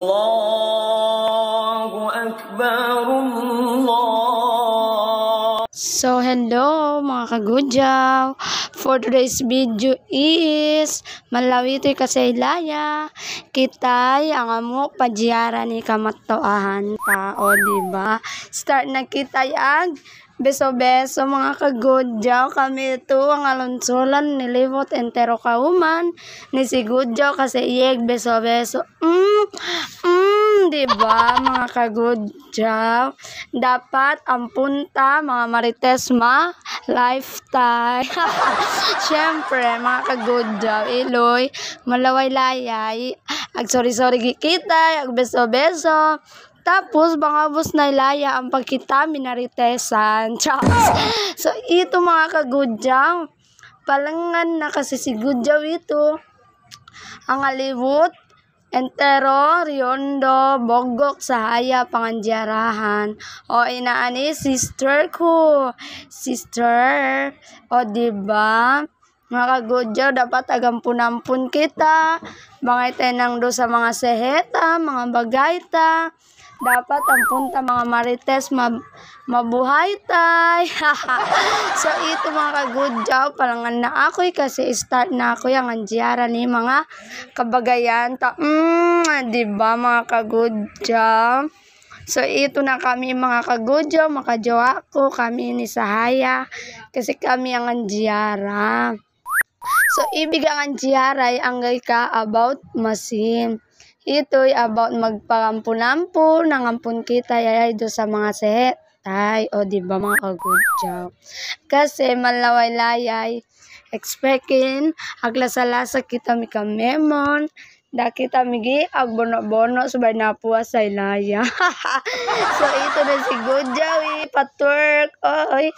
Allahu Akbar, Allah. So, hello mga kagudyaw. For today's video is malawiti kasi ilaya. Kitay ang amo padyara ni kamatoahan ta. O diba? Start na kitay ag beso-beso mga kagudyaw. Kami ito ang alonsolan nilibot entero kauman ni si gudyaw kasi iyeg beso-beso. Diba mga kagudyaw? Dapat ang punta mga marites lifetime. Siyempre mga kagudyaw, iloy malaway layay ag sorry gikita ag beso-beso. Tapos, bangabos na ilaya ang pagkita minaritesan. So, ito mga kagudyaw. Palangan na kasi si gudyaw ito. Ang alibot, entero, riondo, bogok, sahaya, pangandyarahan. O, inaani, sister ko. Sister. O, diba? Mga kagudyaw, dapat agampunampun kita. Bangay tenang do sa mga seheta, mga bagayta. Dapat ang punta mga marites mabuhay tay. So ito mga kagudyaw, palangan na ako kasi start na ako yung andyara ni mga kabagayan ta. Diba mga kagudyaw? So ito na kami mga kagudyaw, makajowa ko kami ni Sahaya kasi kami ang andyara. So ibig ang andyara ay anggay ka about masin. Ito'y about magpagampu-lampu, nangampun kita yayay do sa mga sehetay. O diba mga kagudyaw? Kasi malaway layay, expectin, aglasalasa kita mi kamemon, da kita migi agbono-bono subay napuwa sa ilaya. So ito na si gudyaw, patwork, oy.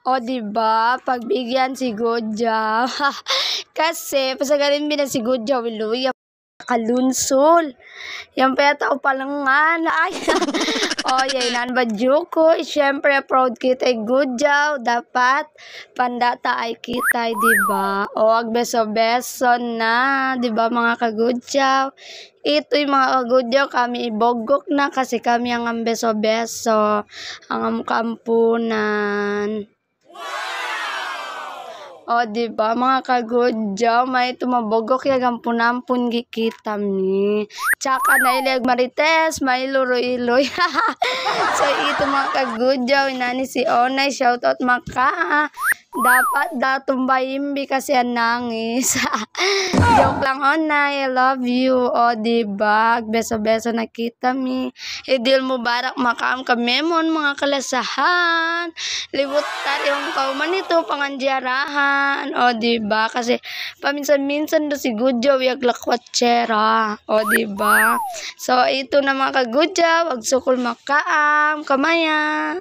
O diba, pagbigyan si gudyaw. Kasi pasagarin bin na si gudyaw, iluya kalunsol. Yan pa yata o palangan. Ay. O, yan ba juko. Siyempre, proud kita ay gudyaw. Dapat, pandata ay kita, diba? O, agbeso-beso na. Diba, mga kagudyaw? Ito'y mga kagudyaw, kami ibogok na kasi kami ang ambeso-beso. Ang amkampunan. O, diba, mga kagudyaw, may tumabogok yung ampunampun gikita mi. Tsaka na ilig marites, may luro-iloy. So, ito mga kagudyaw, inani si Onay, shoutout maka. Dapat datumbayimbi kasi ang nangis. Joke lang, Onay, I love you. O, diba, beso-beso nakita mi. Idil mo barak makaam kamemon, mga kalasahan. Libutan yung kauman ito, pangandyarahan. O, diba? Kasi paminsan-minsan do si gudyaw yung lakwatsera. O, diba? So, ito na mga kagudyaw. Agsukol makaam. Kamaya.